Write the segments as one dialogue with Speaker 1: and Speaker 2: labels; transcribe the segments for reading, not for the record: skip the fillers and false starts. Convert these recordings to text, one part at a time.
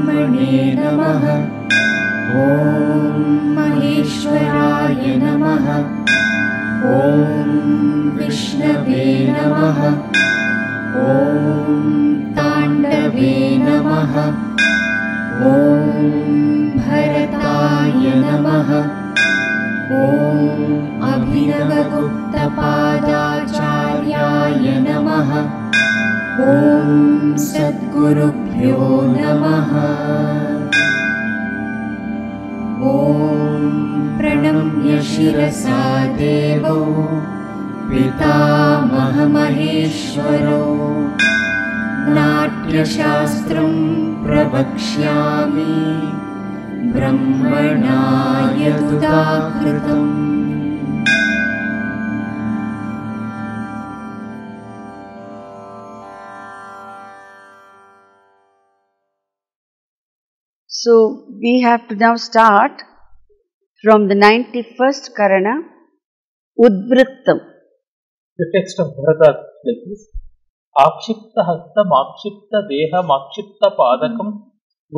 Speaker 1: ब्रह्मणे नमः। ॐ महेश्वराय नमः। ॐ विष्णवे नमः। ॐ ताण्डवे नमः। ॐ भरताय नमः। ॐ अभिनवगुप्तपादाचार्याय नमः। ॐ सद्गुरुभ्यो नमः। ॐ प्रणम्य शिरसा देवो पितामहमहेश्वरो नाट्यशास्त्रं प्रवक्ष्यामि ब्रह्मणा यदुदाहृतम्।
Speaker 2: So we have to now start from the 91st Karana, Udvrittam.
Speaker 3: The text of Nrtta is like this: Akshipta hastam, akshipta deham, akshipta padakam,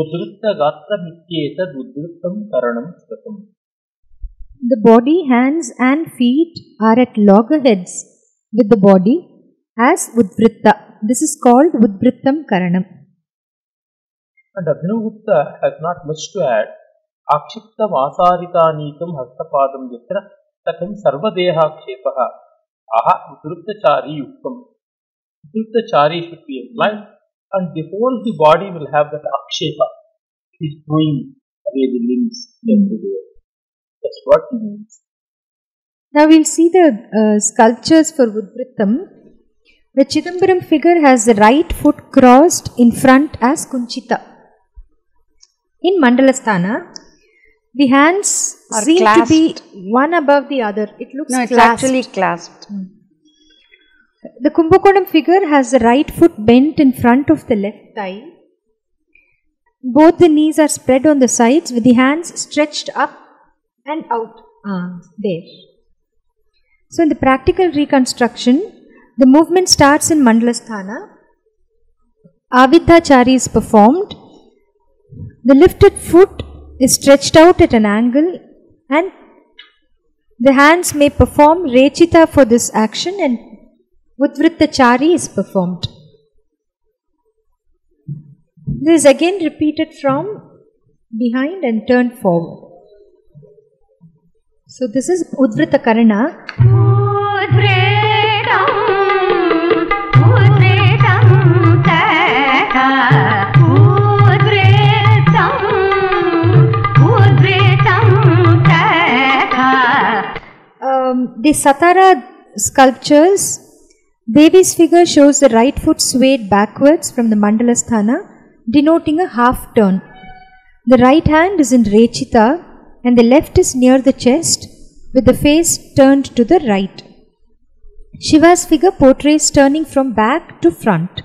Speaker 3: udvritta gatram ityetad udvrittam karanam svatam.
Speaker 4: The body, hands and feet are at loggerheads with the body as Udvritta. This is called Udvrittam Karanam.
Speaker 3: And Abhinavgupta has not much to add. Akshipta vasaritanikam hastapadam yatra takam sarvadehakshepaha aha udvrittachari yuktam. Udvrittachari should be implied, and the whole the body will have that akshepa. It is throwing away the limbs everywhere. That's what it means.
Speaker 4: Now we'll see the sculptures for Udvrittam. The Chidambaram figure has the right foot crossed in front as Kunchita. In Mandalasthana, the hands seem to be one above the other. It looks
Speaker 2: it's
Speaker 4: clasped.
Speaker 2: actually clasped.
Speaker 4: The Kumbakonam figure has the right foot bent in front of the left thigh. Both the knees are spread on the sides with the hands stretched up and out. There. So in the practical reconstruction, the movement starts in Mandalasthana. Avidhachari is performed. The lifted foot is stretched out at an angle, and the hands may perform Rechita for this action, and Udvrittachari is performed. This is again repeated from behind and turned forward. So this is Udvrita Karana. The Satara sculptures, Devi's figure shows the right foot swayed backwards from the Mandalasthana, denoting a half turn. The right hand is in Rechita and the left is near the chest with the face turned to the right. Shiva's figure portrays turning from back to front.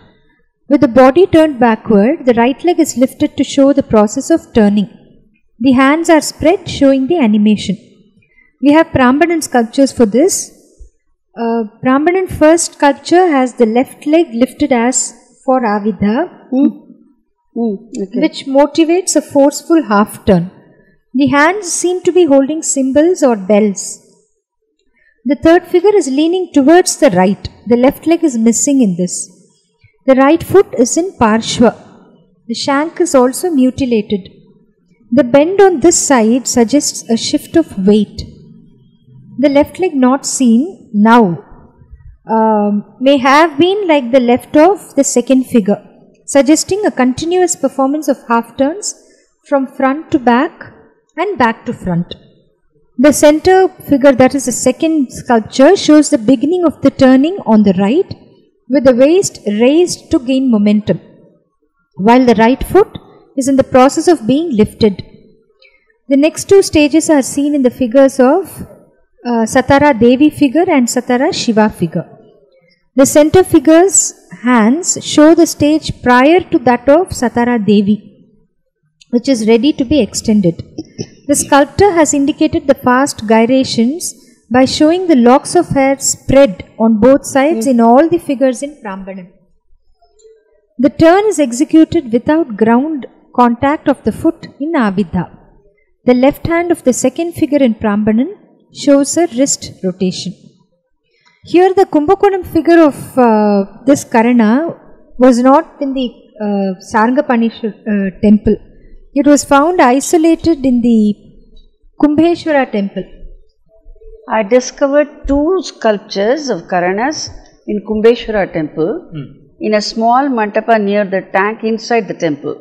Speaker 4: With the body turned backward, the right leg is lifted to show the process of turning. The hands are spread, showing the animation. We have Prambanan sculptures for this. Prambanan first sculpture has the left leg lifted as for Avidha, which motivates a forceful half turn. The hands seem to be holding cymbals or bells. The third figure is leaning towards the right. The left leg is missing in this. The right foot is in Parshva. The shank is also mutilated. The bend on this side suggests a shift of weight. The left leg not seen now may have been like the left of the second figure, suggesting a continuous performance of half turns from front to back and back to front. The center figure, that is the second sculpture, shows the beginning of the turning on the right with the waist raised to gain momentum, while the right foot is in the process of being lifted. The next two stages are seen in the figures of Satara Devi figure and Satara Shiva figure. The center figure's hands show the stage prior to that of Satara Devi, which is ready to be extended. The sculptor has indicated the fast gyrations by showing the locks of hair spread on both sides in all the figures in Prambanan. The turn is executed without ground contact of the foot in Avidha. The left hand of the second figure in Prambanan shows a wrist rotation. Here the Kumbakonam figure of this Karana was not in the Sarangapanishwar temple. It was found isolated in the Kumbheshwara temple.
Speaker 2: I discovered 2 sculptures of Karanas in Kumbheshwara temple in a small mantapa near the tank inside the temple.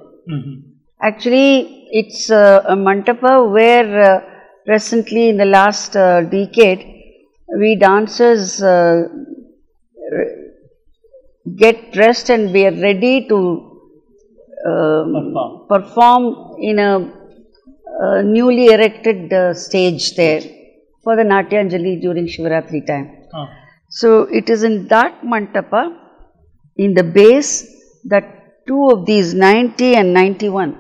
Speaker 2: Actually, it's a mantapa where presently in the last decade, we dancers get dressed and we are ready to perform in a newly erected stage there for the Natyanjali during Shivaratri time. So it is in that mantapa, in the base, that 2 of these 90 and 91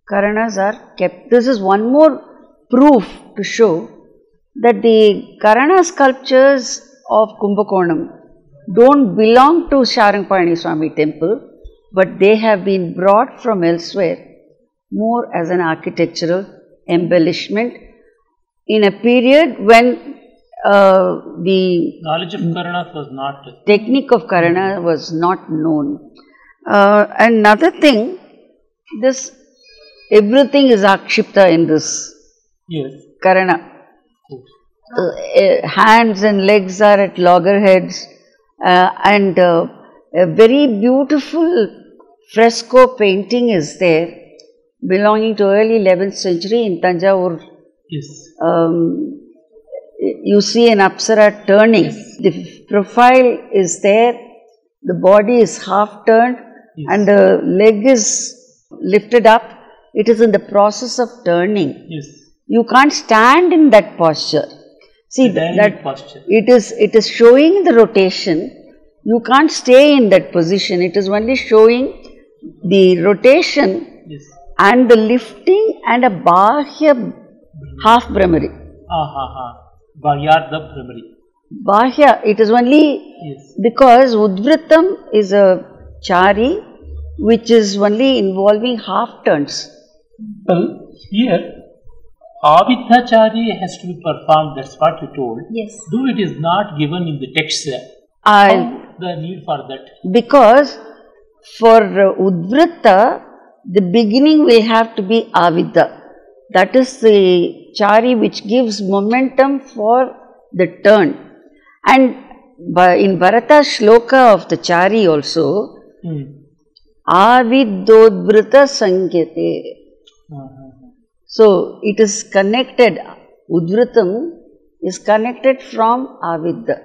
Speaker 2: Karanas are kept. This is one more proof to show that the Karana sculptures of Kumbakonam don't belong to Sharangapani Swami temple, but they have been brought from elsewhere more as an architectural embellishment in a period when the
Speaker 3: knowledge of Karanas was not,
Speaker 2: technique of Karana was not known. Another thing, this everything is akshipta in this Karana. Hands and legs are at loggerheads, and a very beautiful fresco painting is there belonging to early 11th century in Tanjavur. You see an Apsara turning. The profile is there, the body is half turned and the leg is lifted up. It is in the process of turning. You can't stand in that posture. See, that
Speaker 3: posture.
Speaker 2: It is showing the rotation. You can't stay in that position. It is only showing the rotation and the lifting and a bahya half brahmari.
Speaker 3: Bahyartha brahmari.
Speaker 2: Bahya, it is only because Udvritam is a chari which is only involving half turns.
Speaker 3: Well, here Avidhachari has to be performed, that's what you told.
Speaker 4: Yes.
Speaker 3: Though it is not given in the text, how the need for that?
Speaker 2: Because for Udvrita, the beginning will have to be Avidha. That is the chari which gives momentum for the turn. And in Bharata's shloka of the chari also, Avidodvrita Sangyate. So it is connected, Udvritam is connected from Avidha.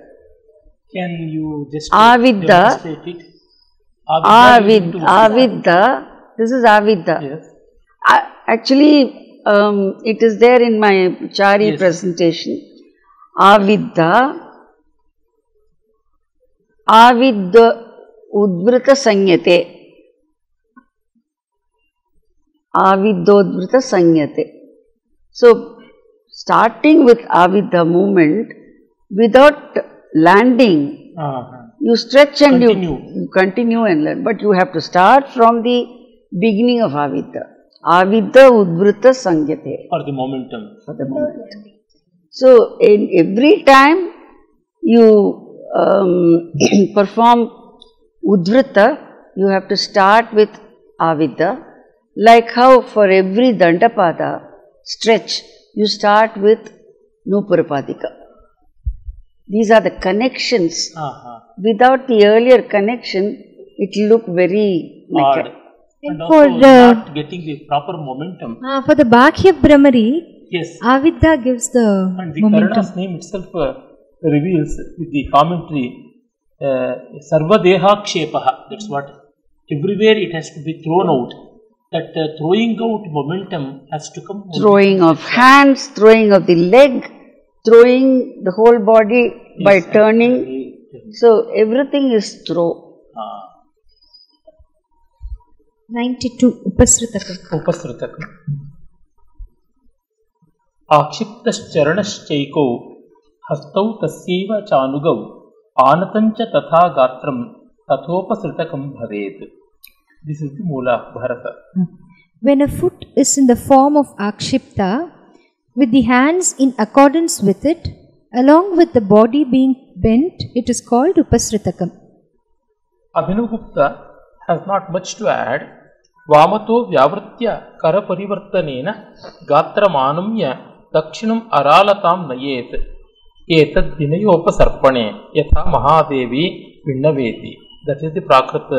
Speaker 3: Can you just
Speaker 2: demonstrate
Speaker 3: it?
Speaker 2: Avidha, this is Avidha.
Speaker 3: Yes.
Speaker 2: Actually, it is there in my chari presentation. Avidha, Udvrita Sanyate. Avidodvrita Sanyate. So, starting with Avidha movement, without landing, you stretch and you continue and learn. But you have to start from the beginning of Avidha. Avidha Udvrita Sangyate.
Speaker 3: For the momentum.
Speaker 2: For the momentum. So, in every time you perform Udvrita, you have to start with Avidha. Like how for every Dandapada stretch, you start with Nupurapadika. These are the connections. Without the earlier connection, it will look very
Speaker 3: odd. And
Speaker 4: for
Speaker 3: also not getting the proper momentum.
Speaker 4: For the Bhakya Brahmari,
Speaker 3: yes.
Speaker 4: Avidha gives the
Speaker 3: and the
Speaker 4: momentum.
Speaker 3: Karana's name itself reveals with the commentary Sarvadehakshepaha. That's what. Everywhere it has to be thrown out. That throwing out momentum has to come.
Speaker 2: Throwing of hands, throwing of the leg, throwing the whole body by turning. So everything is throw.
Speaker 4: 92 Upasrutakam.
Speaker 3: Akshiptascharanaschaikou hastau tasyeva chanugau anatancha tatha gatram tathopasrutakam bhavet. This is the Moola of Bharata.
Speaker 4: When a foot is in the form of akshipta, with the hands in accordance with it, along with the body being bent, it is called upasritakam.
Speaker 3: Abhinavagupta has not much to add. Vamato vyavritya kara parivartanena gatra manamya dakshinam aralatam nayet etad vinayopasarpane yatha mahadevi vinnaveti. That is the Prakrit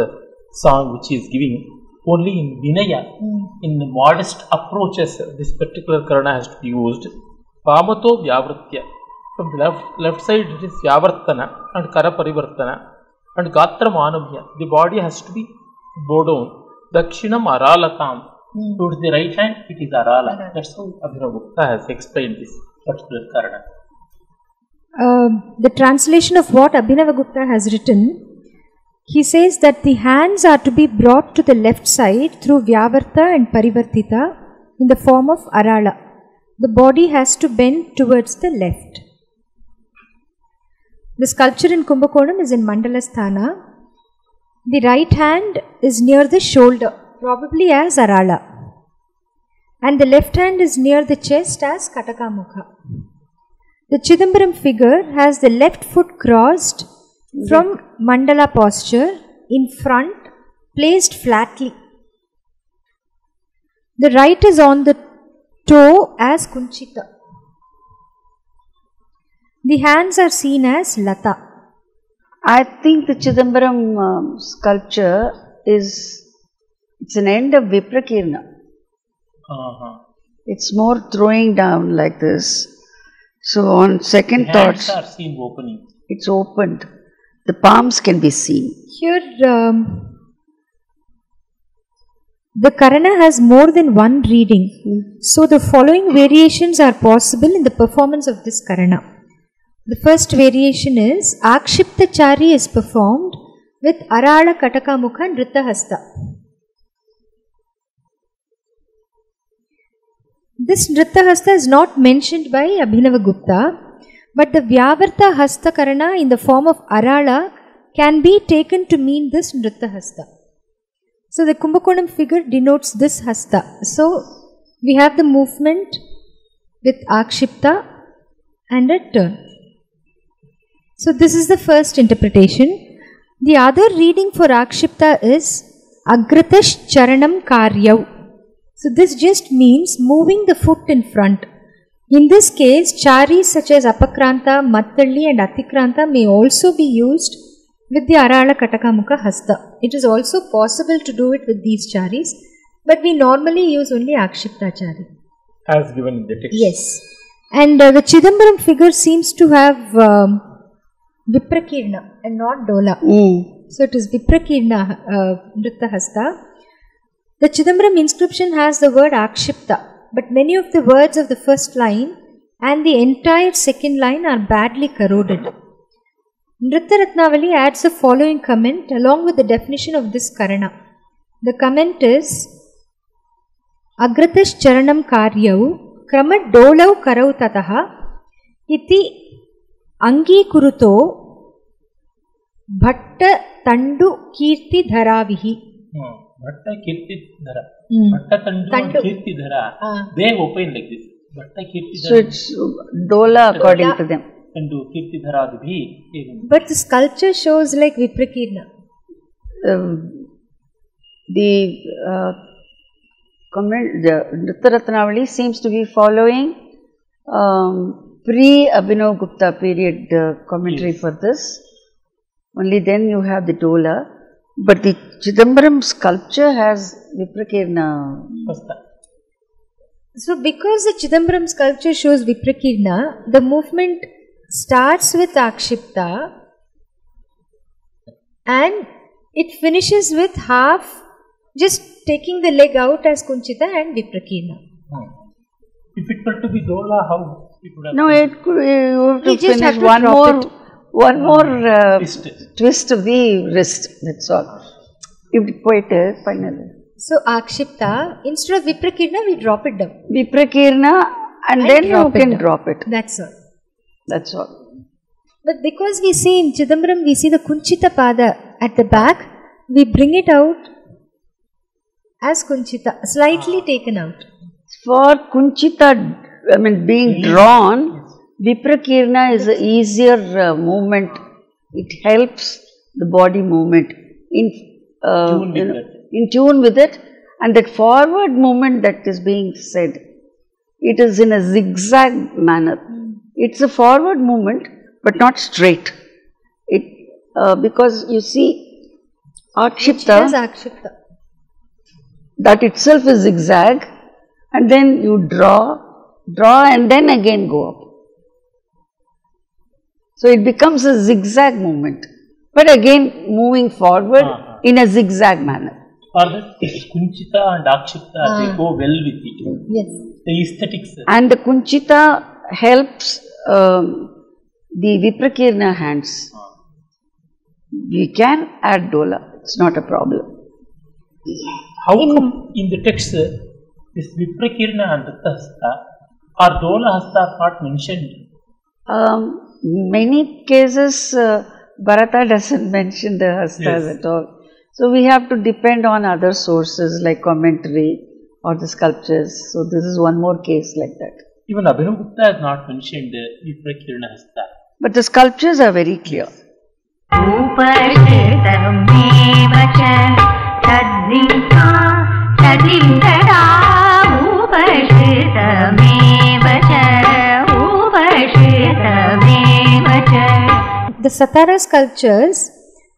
Speaker 3: song which is giving only in vinaya, in modest approaches this particular karana has to be used. Vamato vyavritya. From the left side it is vyavartana and kara parivartana. And gatra manamya, the body has to be bow down. Dakshinam aralatam. Towards the right hand, it is arala. That's how Abhinavagupta has explained this particular karana.
Speaker 4: The translation of what Abhinavagupta has written, he says that the hands are to be brought to the left side through Vyavarta and Parivartita in the form of arala. The body has to bend towards the left. The sculpture in Kumbakonam is in Mandalasthana. The right hand is near the shoulder, probably as arala. And the left hand is near the chest as Katakamukha. The Chidambaram figure has the left foot crossed from mandala posture in front, placed flatly. The right is on the toe as kunchita. The hands are seen as lata.
Speaker 2: I think the Chidambaram sculpture it's an end of Viprakirna. It's more throwing down like this. So on second thoughts,
Speaker 3: hands are seen opening.
Speaker 2: It's opened. The palms can be seen.
Speaker 4: Here, the Karana has more than one reading. So the following variations are possible in the performance of this Karana. The first variation is Akshiptachari is performed with Arala Katakamukha and Nrtta Hasta. This Nrtta Hasta is not mentioned by Abhinavagupta, but the Vyavarta Hasta Karana in the form of Arala can be taken to mean this Nrtta Hasta. So the Kumbakonam figure denotes this Hasta. So we have the movement with Akshipta and a turn. So this is the first interpretation. The other reading for Akshipta is Agratash Charanam Karyav. So this just means moving the foot in front. In this case, charis such as Apakranta, Mattalli and Atikranta may also be used with the Arala Katakamukha Hasta. It is also possible to do it with these charis, but we normally use only Akshipta chari.
Speaker 3: As given in the text.
Speaker 4: Yes. And the Chidambaram figure seems to have Viprakirna and not Dola. So it is Viprakirna Nrtta Hasta. The Chidambaram inscription has the word Akshipta, but many of the words of the first line and the entire second line are badly corroded. Nrtta Ratnavali adds the following comment along with the definition of this Karana. The comment is Agratash Charanam Karyav Krama Dolau Karau Tataha Iti Angi Kuruto Bhatta Tandu Kirti Dharavihi.
Speaker 3: Bhatta Kirti Dhara. Bhatta Tandu and Kirti Dhara. They open like this. Bhatta Kirti Dhara.
Speaker 2: So it's Dola according to them.
Speaker 3: Tandu Kirti Dhara Dibhi.
Speaker 4: But the sculpture shows like Viprakirna.
Speaker 2: The comment, the Nrtta Ratnavali seems to be following pre-Abhinavagupta period commentary for this. Only then you have the Dola. But the Chidambaram sculpture has Viprakirna.
Speaker 4: So because the Chidambaram sculpture shows Viprakirna, the movement starts with Akshipta and it finishes with half just taking the leg out as Kunchita and Viprakirna.
Speaker 3: If it were to be Dola, how it would have
Speaker 2: No, it could, you have to
Speaker 4: just
Speaker 2: finish
Speaker 4: have to
Speaker 2: one more
Speaker 3: twist
Speaker 2: of the wrist, that's all. It quite finally.
Speaker 4: So Akshipta, instead of Viprakirna, we drop it down.
Speaker 2: Viprakirna and then you can drop it.
Speaker 4: That's all.
Speaker 2: That's all.
Speaker 4: But because we see in Chidambaram, we see the Kunchita Pada at the back, we bring it out as Kunchita, slightly taken out.
Speaker 2: For Kunchita, being drawn, Viprakirna is an easier movement. It helps the body movement in tune with it, and that forward movement that is being said, it is in a zigzag manner. It's a forward movement, but not straight. Because you see, Akshipta, that itself is zigzag, and then you draw, and then again go up. So it becomes a zigzag movement, but again moving forward in a zigzag manner.
Speaker 3: Or the Kunchita and Akshipta, they go well with it.
Speaker 4: Yes.
Speaker 3: The aesthetics.
Speaker 2: And the Kunchita helps the Viprakirna hands. We can add Dola, it's not a problem.
Speaker 3: How come in the text this Viprakirna and Nrtta Hasta or Dola Hasta are not mentioned?
Speaker 2: Many cases Bharata doesn't mention the Hastas at all. So we have to depend on other sources like commentary or the sculptures. So this is one more case like that.
Speaker 3: Even Abhinavagupta has not mentioned the Viprakirna Hasta.
Speaker 2: But the sculptures are very clear.
Speaker 4: The Satara sculptures,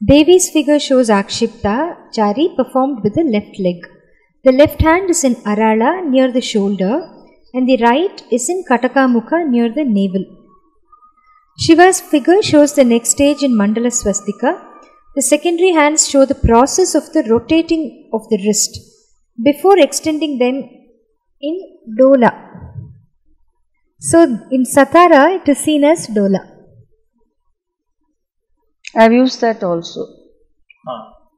Speaker 4: Devi's figure shows Akshipta Chari performed with the left leg. The left hand is in Arala near the shoulder and the right is in Katakamukha near the navel. Shiva's figure shows the next stage in Mandala Swastika. The secondary hands show the process of the rotating of the wrist before extending them in Dola. So in Satara it is seen as Dola.
Speaker 2: I have used that also.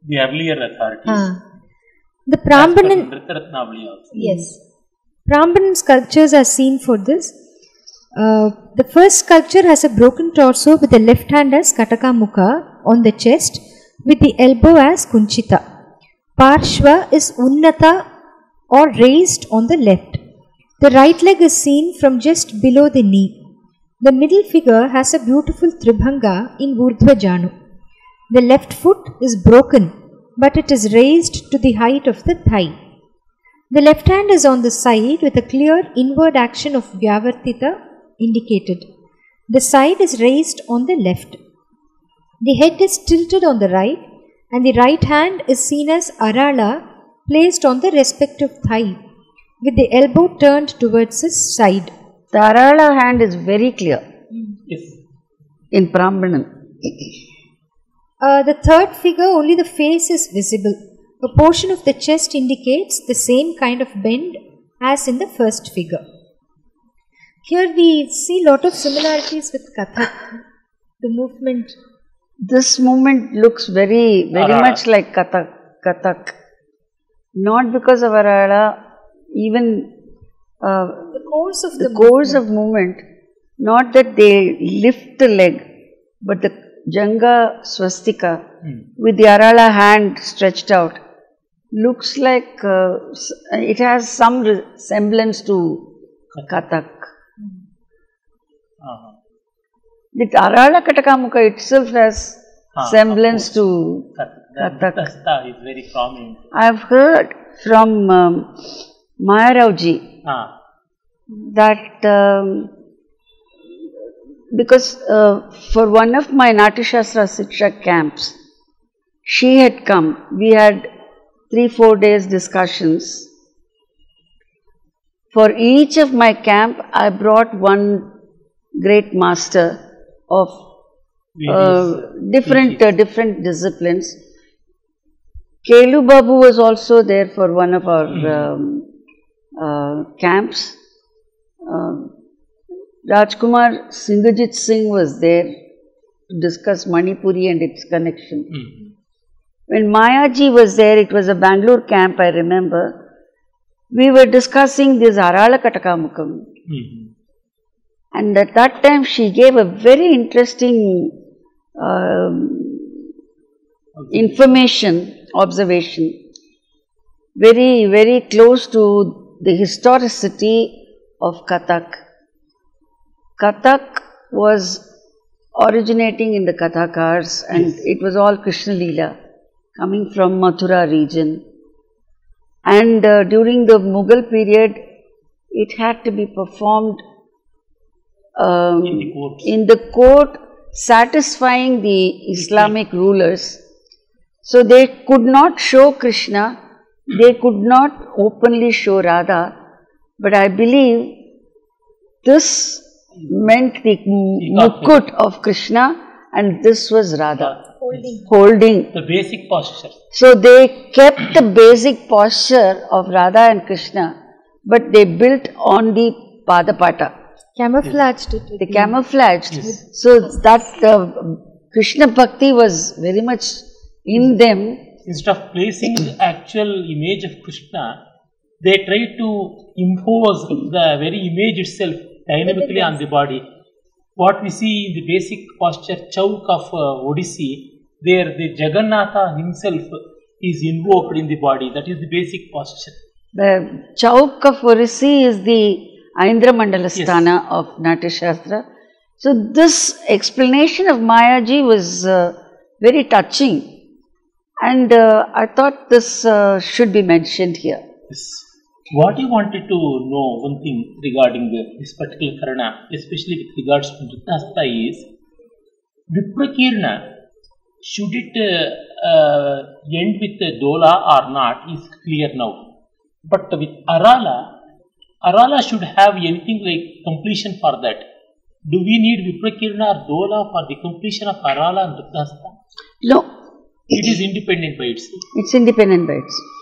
Speaker 3: The earlier authorities.
Speaker 4: The Prambanan, yes, Prambanan sculptures are seen for this. The first sculpture has a broken torso with the left hand as Kataka Mukha on the chest with the elbow as Kunchita. Parshva is Nrtta or raised on the left. The right leg is seen from just below the knee. The middle figure has a beautiful Tribhanga in Urdhva Janu. The left foot is broken, but it is raised to the height of the thigh. The left hand is on the side with a clear inward action of Vyavartita indicated. The side is raised on the left. The head is tilted on the right, and the right hand is seen as Arala placed on the respective thigh, with the elbow turned towards its side.
Speaker 2: The Arala hand is very clear.
Speaker 3: Yes.
Speaker 2: In Prambanan.
Speaker 4: The third figure, only the face is visible. A portion of the chest indicates the same kind of bend as in the first figure. Here we see a lot of similarities with Kathak, the movement.
Speaker 2: This movement looks very much like Kathak. Not because of Arala, even the course of movement, not that they lift the leg, but the Janga Swastika with the Arala hand stretched out looks like it has some resemblance to Kathak. The Arala Katakamukha itself has semblance to Kathak.
Speaker 3: Hasta is very prominent.
Speaker 2: I have heard from Mayarauji that because for one of my Natyashastra Siksha camps, she had come. We had 3-4 days discussions. For each of my camp, I brought one great master of different disciplines. Kelu Babu was also there for one of our camps. Rajkumar Singhajit Singh was there to discuss Manipuri and its connection. When Mayaji was there, it was a Bangalore camp, I remember. We were discussing this Arala Katakamukam. And at that time, she gave a very interesting observation. very, very close to the historicity of Kathak. Kathak was originating in the Kathakars, and it was all Krishna Leela coming from Mathura region. And during the Mughal period, it had to be performed in the court, satisfying the Islamic rulers. So they could not show Krishna, they could not openly show Radha, but I believe this meant the mukut of Krishna, and this was Radha. Holding.
Speaker 3: The basic posture.
Speaker 2: So they kept the basic posture of Radha and Krishna, but they built on the Padapata.
Speaker 4: Camouflaged it.
Speaker 2: They camouflaged. Yes. So that Krishna Bhakti was very much in them.
Speaker 3: Instead of placing the actual image of Krishna, they tried to impose the very image itself dynamically on the body. What we see in the basic posture Chauk of Odissi, there the Jagannatha himself is invoked in the body. That is the basic posture.
Speaker 2: The Chauk of Odissi is the Aindra Mandalasthana of Natya Shastra. So this explanation of Mayaji was very touching, and I thought this should be mentioned here.
Speaker 3: Yes. What you wanted to know, one thing regarding this particular Karana, especially with regards to Nrtta, is Viprakirna, should it end with Dola or not, is clear now. But with Arala should have anything like completion for that. Do we need Viprakirna or Dola for the completion of Arala and Nrtta?
Speaker 2: No.
Speaker 3: It is independent by itself.
Speaker 2: It's independent by itself.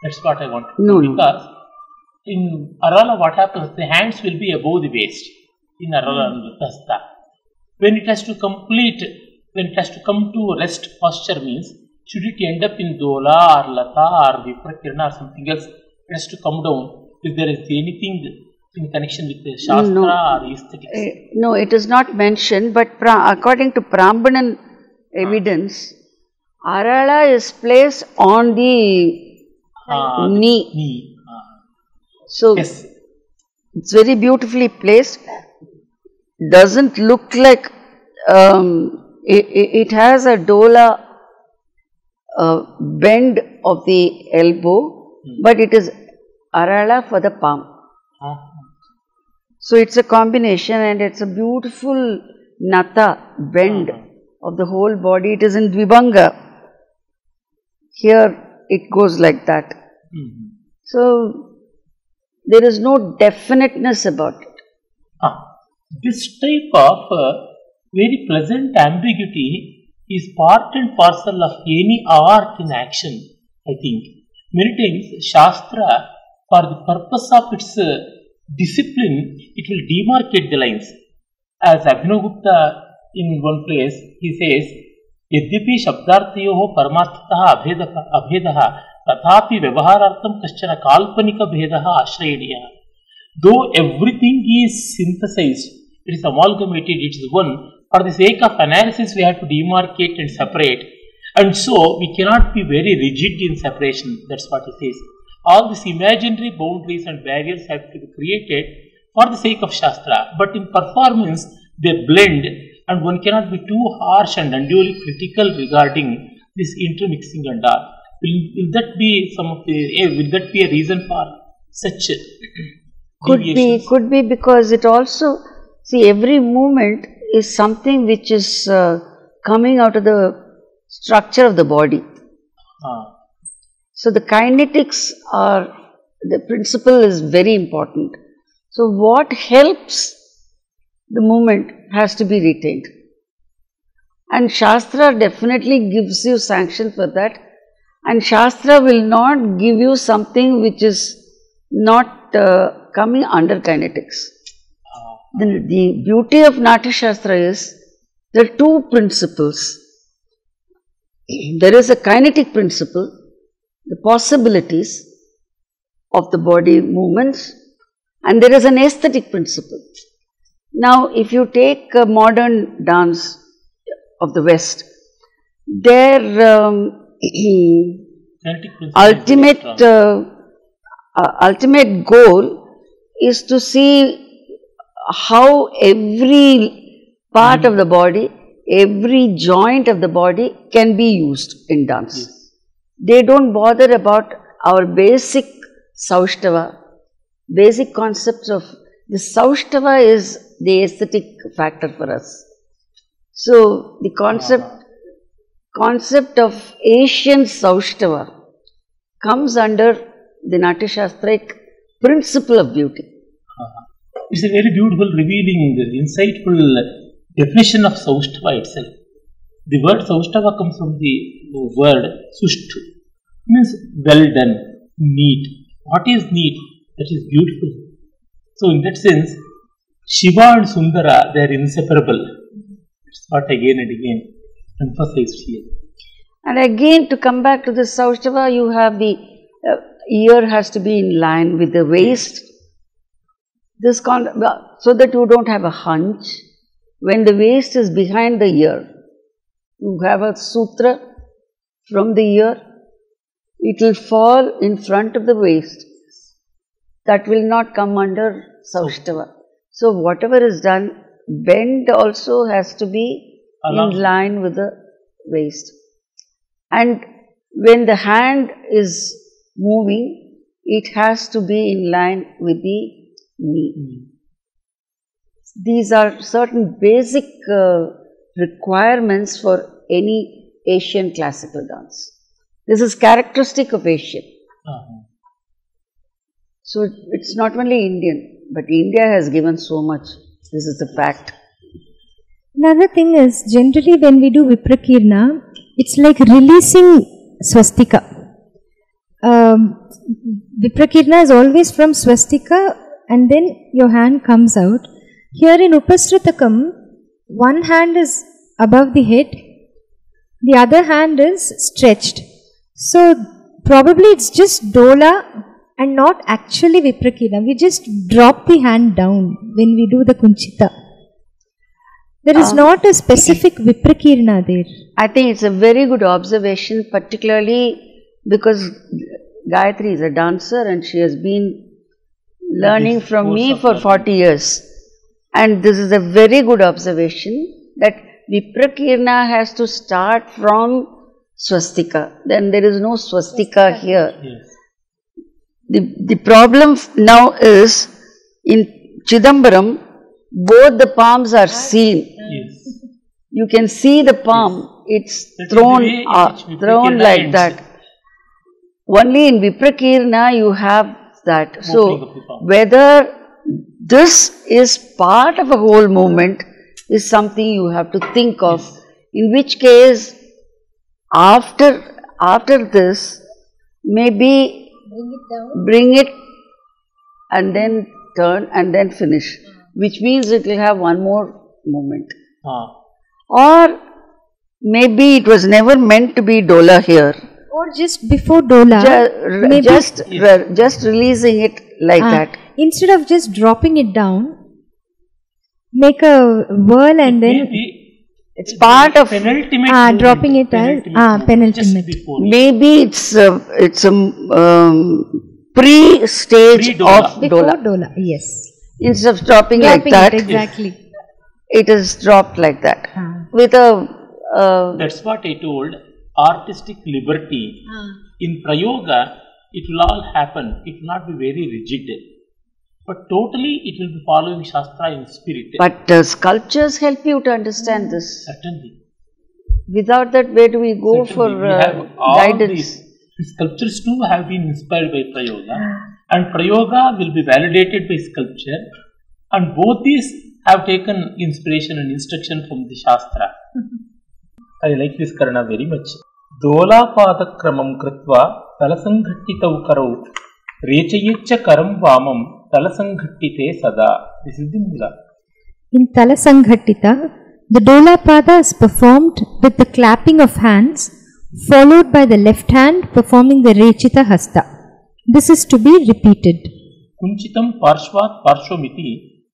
Speaker 3: That's what I want.
Speaker 2: No,
Speaker 3: because in Arala, what happens? The hands will be above the waist in Arala and Nrtta. When it has to complete, when it has to come to rest posture, means should it end up in Dola or Lata or Viprakirna or something else? It has to come down. If there is anything in connection with the Shastra or aesthetics.
Speaker 2: No, it is not mentioned, but according to Prambanan evidence, Arala is placed on the knee. So
Speaker 3: yes,
Speaker 2: it's very beautifully placed. Doesn't look like it has a dola bend of the elbow, but it is Arala for the palm. So it's a combination, and it's a beautiful Nata bend of the whole body. It is in Dvibhanga. Here it goes like that. So there is no definiteness about it.
Speaker 3: This type of very pleasant ambiguity is part and parcel of any art in action, I think. Many times Shastra, for the purpose of its discipline, it will demarcate the lines. As Abhinavgupta in one place, he says, यद्यपि शब्दार्थयोः परमार्थतः अभेदः तथापि व्यवहारार्थं कश्चन काल्पनिक भेदः आश्रयणीयः. Though everything is synthesized, it is amalgamated, it is one. For the sake of analysis, we have to demarcate and separate, and so we cannot be very rigid in separation. That's what he says. All these imaginary boundaries and barriers have to be created for the sake of Shastra, but in performance they blend, and one cannot be too harsh and unduly critical regarding this intermixing and all. Will that be some of the? Will that be a reason for such deviations?
Speaker 2: Could be because it also, see, every movement is something which is coming out of the structure of the body. So the kinetics are, the principle is very important. So what helps the movement has to be retained. And Shastra definitely gives you sanction for that. And Shastra will not give you something which is not coming under kinetics. The beauty of Natya Shastra is there are two principles. There is a kinetic principle, the possibilities of the body movements, and there is an aesthetic principle. Now, if you take a modern dance of the West, their ultimate goal is to see how every part of the body, every joint of the body can be used in dance.
Speaker 3: Yes.
Speaker 2: They don't bother about our basic Saushtava, basic concepts of the Saushtava is the aesthetic factor for us. So the concept of Asian Saushtava comes under the Natya Shastric principle of beauty.
Speaker 3: It's a very beautiful, revealing, insightful definition of Saushtava itself. The word Saushtava comes from the word Sushtu, means well done, neat. What is neat? That is beautiful. So in that sense, Shiva and Sundara, they are inseparable. It's what again and again emphasized here.
Speaker 2: And again, to come back to the Saushtava, you have the ear has to be in line with the waist. This so that you don't have a hunch. When the waist is behind the ear, you have a sutra from the ear, it will fall in front of the waist. That will not come under Saushtava. So whatever is done, bend also has to be in line with the waist. And when the hand is moving, it has to be in line with the knee. These are certain basic requirements for any Asian classical dance. This is characteristic of Asian. So it's not only Indian, but India has given so much. This is a fact.
Speaker 4: Another thing is, generally when we do Viprakirna, it's like releasing swastika. Viprakirna is always from swastika and then your hand comes out. Here in Upasritakam, one hand is above the head, the other hand is stretched. So probably it's just dola and not actually Viprakirna. We just drop the hand down when we do the Kunchita. There is not a specific Viprakirna there.
Speaker 2: I think it's a very good observation, particularly because Gayatri is a dancer and she has been learning from me for 40 years. And this is a very good observation that Viprakirna has to start from swastika. Then there is no swastika here.
Speaker 3: Yes.
Speaker 2: The problem now is in Chidambaram, both the palms are seen.
Speaker 3: Yes.
Speaker 2: You can see the palm. It's thrown like that. Only in Viprakirna you have that. So whether this is part of a whole movement is something you have to think of. Yes. In which case, after this, maybe bring it and then turn and then finish. Which means it will have one more movement. Or maybe it was never meant to be dola here.
Speaker 4: Or just before dola.
Speaker 2: Just releasing it like that.
Speaker 4: Instead of just dropping it down, make a whirl and then
Speaker 2: it's part of
Speaker 3: penultimate
Speaker 4: dropping it as penultimate.
Speaker 2: Maybe it's a pre-stage of
Speaker 4: before dola. Yes.
Speaker 2: Instead of dropping like that,
Speaker 4: exactly.
Speaker 2: It is dropped like that. With a
Speaker 3: that's what I told. Artistic liberty. In Prayoga, it will all happen. It will not be very rigid. But totally it will be following Shastra in spirit.
Speaker 2: But sculptures help you to understand this.
Speaker 3: Certainly.
Speaker 2: Without that, where do we go for guidance?
Speaker 3: Sculptures too have been inspired by Prayoga. And Prayoga will be validated by sculpture. And both these have taken inspiration and instruction from the Shastra. I like this Karana very much. Dola padakramam kritva talasanghattitau karau rechayeccha karam vamam talasanghattite sada. This is the mula.
Speaker 4: In Talasanghattita, the Dola Pada is performed with the clapping of hands, followed by the left hand performing the Rechita Hasta. This is to be repeated.
Speaker 3: Kunchitam parshvat parshomiti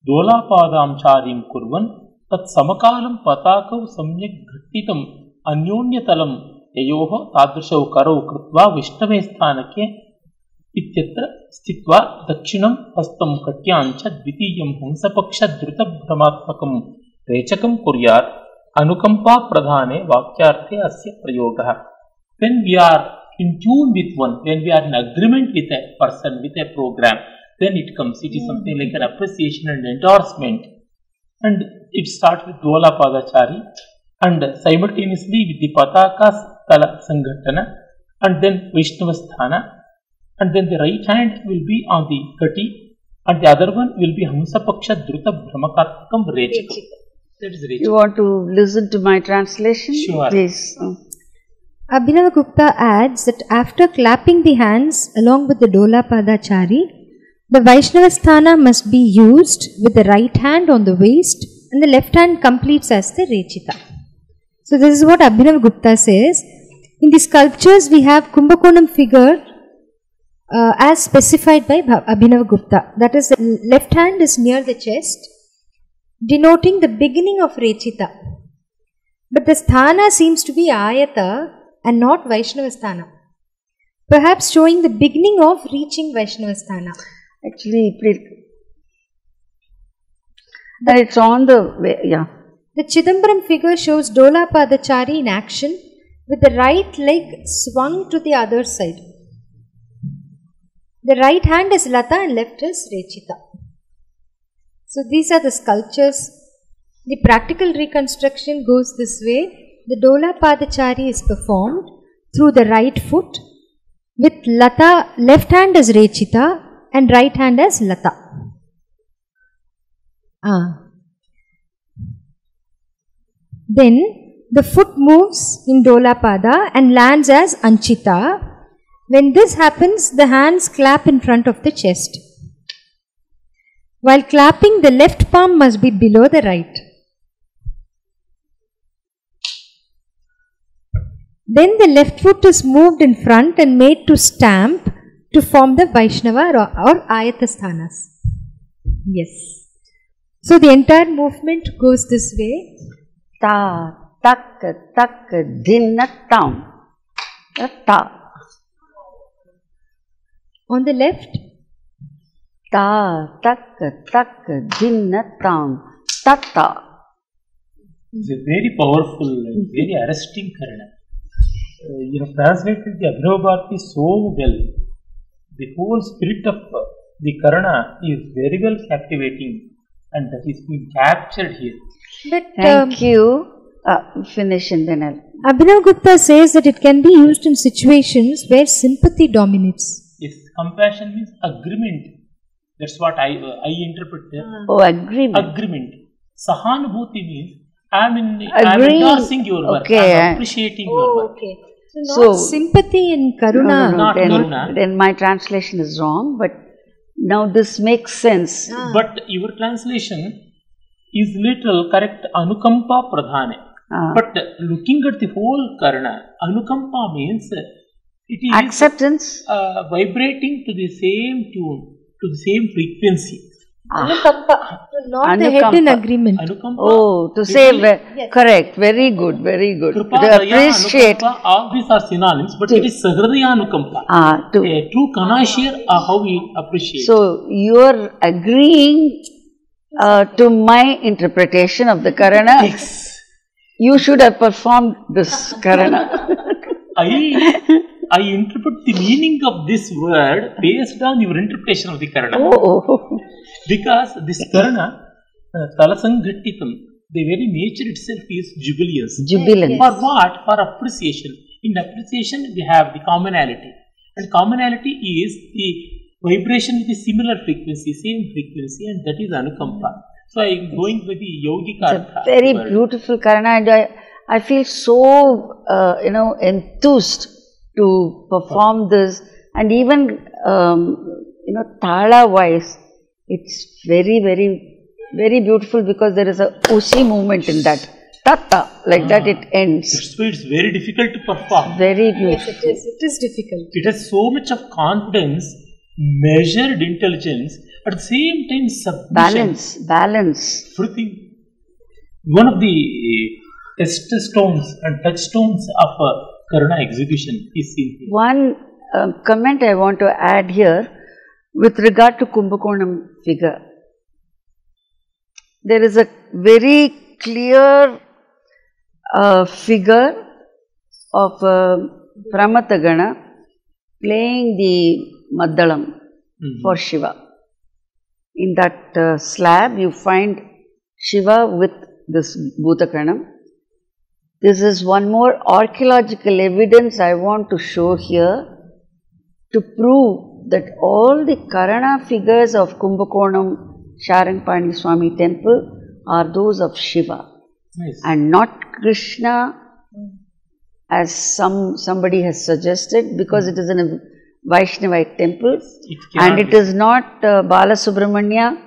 Speaker 3: Dola padam charim kurvan tat samakalam patakav samyak ghattitam anyonyatalam ययोः तादृशौ करौ कृत्वा विष्णवे स्थानके इत्यत्र स्थित्वा दक्षिणं हस्तं कट्याञ्च द्वितीयं हंसपक्षद्रुतभ्रमात्मकं रेचकं कुर्यात् अनुकम्पा प्रधाने वाक्यार्थे अस्य प्रयोगः. When we are in tune with one, when we are in agreement with a person, with a program, then it comes. It is something like an appreciation and endorsement. And it starts with Dhola Padachari and simultaneously with the Pataka Stala Sangatana and then Vaishnavasthana, and then the right hand will be on the Kati and the other one will be Hamsapaksha Druta Brahmakartakam Rechakam. That is Rechakam.
Speaker 2: You want to listen to my translation?
Speaker 3: Sure.
Speaker 2: Please.
Speaker 4: Abhinavagupta adds that after clapping the hands along with the Dola Padachari, the Vaishnavasthana must be used with the right hand on the waist and the left hand completes as the Rechita. So this is what Abhinavagupta says. In the sculptures we have Kumbhakonam figure as specified by Abhinavagupta. That is, the left hand is near the chest, denoting the beginning of Rechita. But the sthana seems to be Ayata and not Vaishnavasthana, perhaps showing the beginning of reaching Vaishnavasthana.
Speaker 2: Actually, and it's on the way, yeah.
Speaker 4: The Chidambaram figure shows Dola Padachari in action with the right leg swung to the other side. The right hand is Lata and left is Rechita. So these are the sculptures. The practical reconstruction goes this way. The Dola Padachari is performed through the right foot with Lata, left hand as Rechita and right hand as Lata. Then the foot moves in Dola Pada and lands as Anchita. When this happens, the hands clap in front of the chest. While clapping, the left palm must be below the right. Then the left foot is moved in front and made to stamp to form the Vaishnava or Ayatasthānas. Yes. So the entire movement goes this way.
Speaker 2: Ta, tak, tak, dinna, tam. Ta.
Speaker 4: On the left.
Speaker 2: Ta, tak, tak, dinna, tam. Ta.
Speaker 3: It's a very powerful and very arresting Karana. You have translated the Abhinava Bharati so well. The whole spirit of the Karana is very well captivating and that is being captured here.
Speaker 4: But
Speaker 2: Thank you. Finish and then I'll...
Speaker 4: Abhinavagupta says that it can be used in situations where sympathy dominates.
Speaker 3: Yes, compassion means agreement. That's what I interpret there.
Speaker 2: Oh, agreement.
Speaker 3: Agreement. Sahanubhuti means I'm endorsing your work.
Speaker 2: Okay.
Speaker 3: I'm appreciating your work.
Speaker 4: Okay. So not sympathy and karuna.
Speaker 2: No,
Speaker 3: Not
Speaker 2: then,
Speaker 3: karuna.
Speaker 2: Then my translation is wrong, but now this makes sense.
Speaker 3: But your translation is little correct. Anukampa pradhane. But looking at the whole Karana, Anukampa means it is
Speaker 2: Acceptance.
Speaker 3: Vibrating to the same tune, to the same frequency.
Speaker 4: Anukampa. Not the head in agreement.
Speaker 3: Anukampa.
Speaker 2: Oh, to say correct. Very good, very good.
Speaker 3: Kripa,
Speaker 2: To
Speaker 3: Daya,
Speaker 2: appreciate.
Speaker 3: Anukampa, all these are synonyms, but it is Sahridaya Anukampa.
Speaker 2: To,
Speaker 3: A true connoisseur how we appreciate.
Speaker 2: so you are agreeing to my interpretation of the Karana.
Speaker 3: Yes.
Speaker 2: You should have performed this Karana.
Speaker 3: I interpret the meaning of this word based on your interpretation of the Karana.
Speaker 2: Oh.
Speaker 3: Because this Karana, Talasanghattitam, the very nature itself is jubilance.
Speaker 2: Jubilant.
Speaker 3: For what? For appreciation. In appreciation, we have the commonality. And commonality is the vibration with a similar frequency, same frequency, and that is Anukampa. So I am going with the yogic artha.
Speaker 2: Very beautiful Karana, and I feel so, enthused to perform this, and even, Thala wise, it's very, very, very beautiful because there is a Usi movement in that. Tata, like that it ends.
Speaker 3: That's why it's very difficult to perform.
Speaker 2: Very
Speaker 4: Yes,
Speaker 2: beautiful.
Speaker 4: it is difficult.
Speaker 3: It has so much of confidence, measured intelligence, at the same time submission.
Speaker 2: Balance.
Speaker 3: Everything. One of the test stones and touchstones of Karana exhibition is seen here.
Speaker 2: One comment I want to add here with regard to Kumbakonam figure. There is a very clear figure of Pramatagana playing the Maddalam for Shiva. In that slab you find Shiva with this Bhutakanam. This is one more archaeological evidence I want to show here to prove that all the Karana figures of Kumbakonam Sharangpani Swami temple are those of Shiva.
Speaker 3: Nice.
Speaker 2: And not Krishna as somebody has suggested, because it is in a Vaishnavite temple and it is not Bala Subramanya,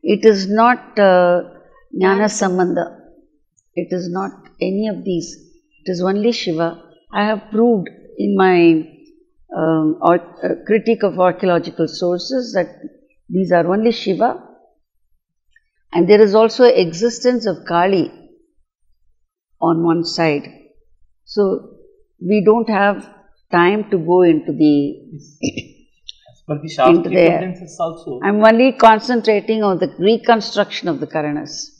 Speaker 2: it is not Jnana Sambandha, it is not any of these, it is only Shiva. I have proved in my critique of archaeological sources that these are only Shiva, and there is also existence of Kali on one side. So we don't have time to go into
Speaker 3: But the Shastric evidences also.
Speaker 2: I'm only concentrating on the reconstruction of the Karanas.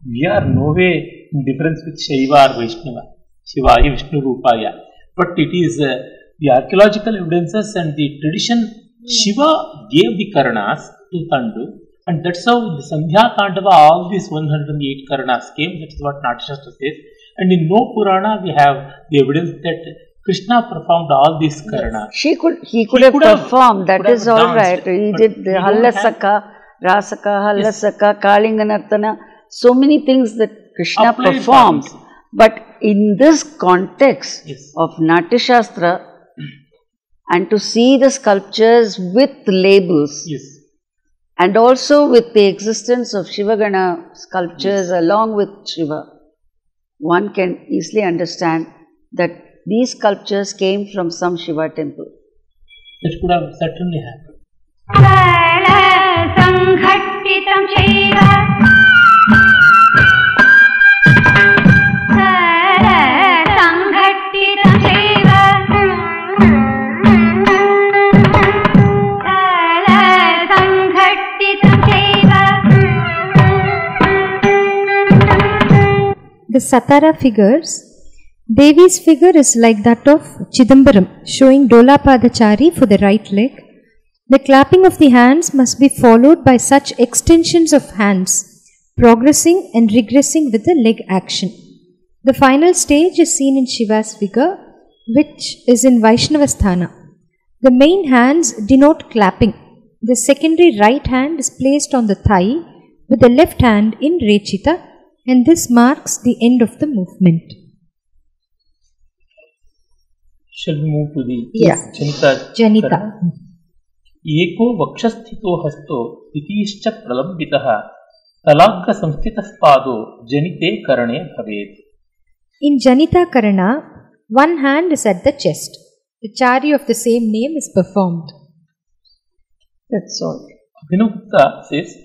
Speaker 3: We are no way in difference with Shaiva or Vaishnava, Shivaya, Vishnu Rupaya. But it is the archaeological evidences and the tradition. Shiva gave the Karanas to Tandu, and that's how the Sandhya Tandava, all these 108 Karanas came. That is what Natyashastra says. And in no Purana we have the evidence that Krishna performed all these Karanas.
Speaker 2: He could have performed, that is all right. He did the Hallasaka, Rasaka, Hallasaka, Kalinganartana, so many things that Krishna performed. But in this context of Natyashastra, and to see the sculptures with labels, and also with the existence of Shivagana sculptures along with Shiva, one can easily understand that these sculptures came from some Shiva temple.
Speaker 3: It could have certainly happened.
Speaker 4: The Satara figures, Devi's figure is like that of Chidambaram, showing Dolapadachari for the right leg. The clapping of the hands must be followed by such extensions of hands, progressing and regressing with the leg action. The final stage is seen in Shiva's figure, which is in Vaishnavasthana. The main hands denote clapping. The secondary right hand is placed on the thigh with the left hand in Rechita, and this marks the end of the movement.
Speaker 3: Shall we move to the Janita? Eko vakshasthito hasto itischa pralambitaha talagga samstitah pado janite karane bhavet.
Speaker 4: In Janita Karana, one hand is at the chest. The chari of the same name is performed.
Speaker 2: That's all.
Speaker 3: Abhinavgupta says,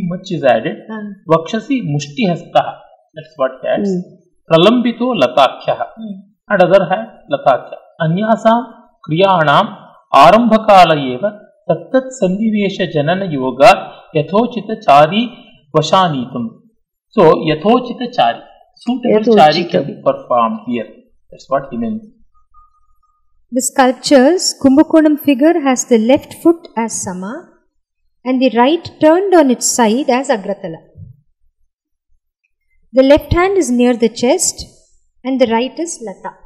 Speaker 3: much is added. Vakshasi mushti hasta. That's what he adds. Pralambito latakya. And other hand, latakya. Anyasam kriyanam arambhakala eva tattat sandivesha janana yoga yathochita chari vashanitam. So, yathochita chari. Suitable chari can be performed here. That's what he meant.
Speaker 4: The sculpture's Kumbakonam figure has the left foot as Sama and the right turned on its side as Agratala. The left hand is near the chest and the right is Lata.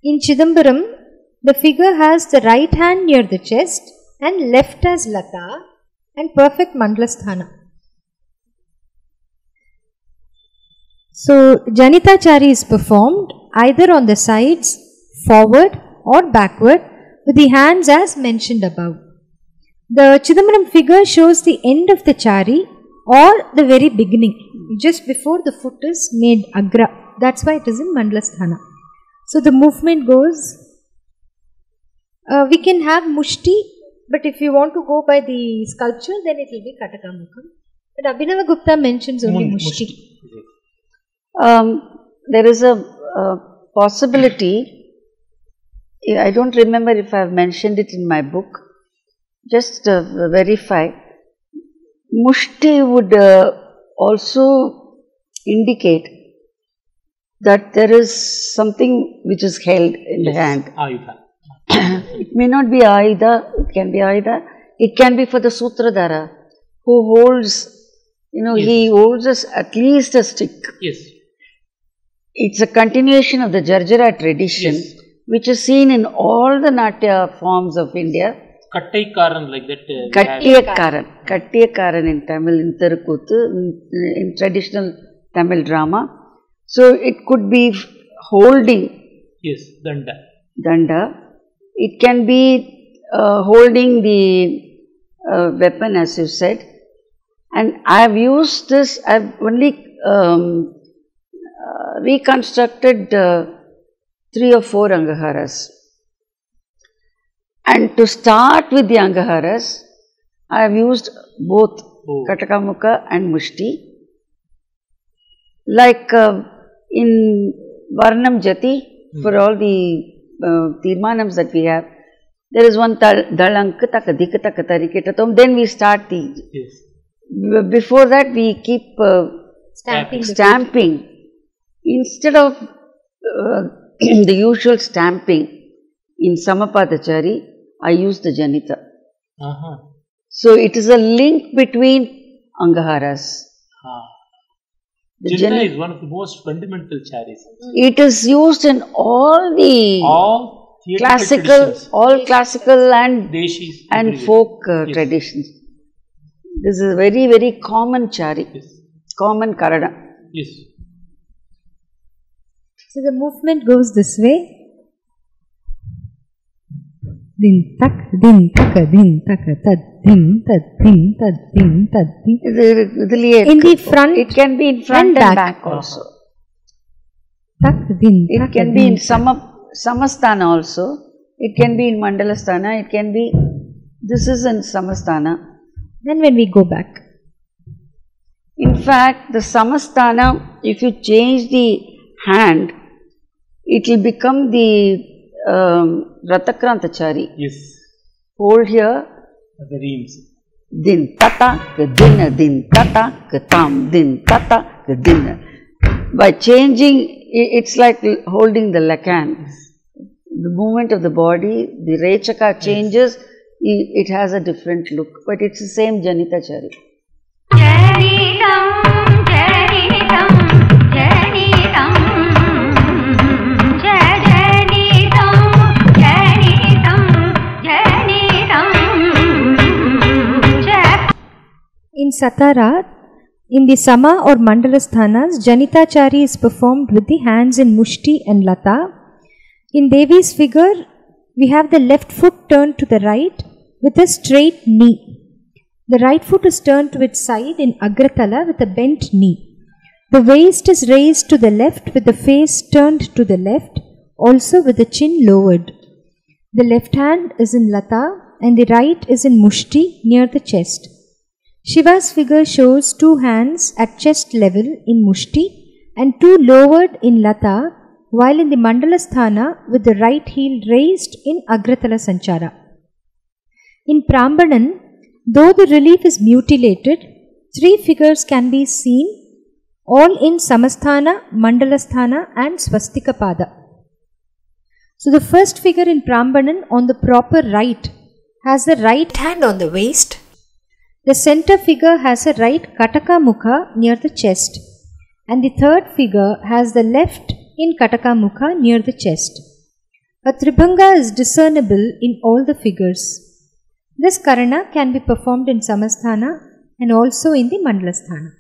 Speaker 4: In Chidambaram, the figure has the right hand near the chest and left as Lata and perfect Mandalasthana. So, Janitachari is performed either on the sides, forward or backward with the hands as mentioned above. The Chidambaram figure shows the end of the chari or the very beginning, just before the foot is made agra. That's why it is in Mandalasthana. So the movement goes, we can have mushti, but if you want to go by the sculpture, then it will be Katakamukham. But Abhinavagupta mentions only mushti.
Speaker 2: There is a possibility, I don't remember if I have mentioned it in my book, just verify, mushti would also indicate that there is something which is held in the hand.
Speaker 3: Ayudha.
Speaker 2: It may not be Ayudha, it can be Ayudha, it can be for the Sutradhara who holds, he holds at least a stick.
Speaker 3: Yes.
Speaker 2: It's a continuation of the Jarjara tradition, which is seen in all the Natya forms of India.
Speaker 3: Kattaikaran, like that.
Speaker 2: Kattiyakaran in Tamil, in Tirukuthu, in traditional Tamil drama. So it could be holding.
Speaker 3: Yes, danda.
Speaker 2: Danda. It can be holding the weapon, as you said. And I have used this, I have only reconstructed 3 or 4 Angaharas. And to start with the Angaharas, I have used both Katakamukha and Mushti. Like in Varnam Jati, for all the Tirmanams that we have, there is one Dalanka Tariketatam, then we start the.
Speaker 3: Yes.
Speaker 2: Before that, we keep stamping. Instead of the usual stamping in Samapadachari, I use the Janita. So it is a link between Angaharas.
Speaker 3: The Janita is one of the most fundamental charis.
Speaker 2: It is used in all the classical and
Speaker 3: Deshis
Speaker 2: and folk traditions. This is a very, very common chari, common Karana.
Speaker 3: Yes.
Speaker 4: So the movement goes this way. Din tak, din taka, tad, din, tad, din, tad, din, tad, din. In the front,
Speaker 2: it can be in front and back also.
Speaker 4: Tak, din, taka,
Speaker 2: it can be in Samasthana also. It can be in Mandalasthana. It can be, this is in Samasthana.
Speaker 4: Then when we go back.
Speaker 2: In fact, the Samasthana, if you change the hand, it will become the Ratakrantachari.
Speaker 3: Yes.
Speaker 2: Hold here.
Speaker 3: The reams.
Speaker 2: Din tata, din tata, tam, din tata, din. By changing, it's like holding the lakan. The movement of the body, the Rechaka changes, it has a different look, but it's the same Janita Chari.
Speaker 4: In Satara, in the Sama or Mandalasthananas, Janita Chari is performed with the hands in Mushti and Lata. In Devi's figure, we have the left foot turned to the right with a straight knee. The right foot is turned to its side in Agratala with a bent knee. The waist is raised to the left with the face turned to the left, also with the chin lowered. The left hand is in Lata and the right is in Mushti near the chest. Shiva's figure shows 2 hands at chest level in Mushti and 2 lowered in Lata, while in the Mandalasthana with the right heel raised in Agratala Sanchara. In Prambanan, though the relief is mutilated, 3 figures can be seen, all in Samasthana, Mandalasthana and Swastika Pada. So the first figure in Prambanan on the proper right has the right hand on the waist. The center figure has a right Kataka Mukha near the chest, and the third figure has the left in Kataka Mukha near the chest. A Tribhanga is discernible in all the figures. This Karana can be performed in Samasthana and also in the Mandalasthana.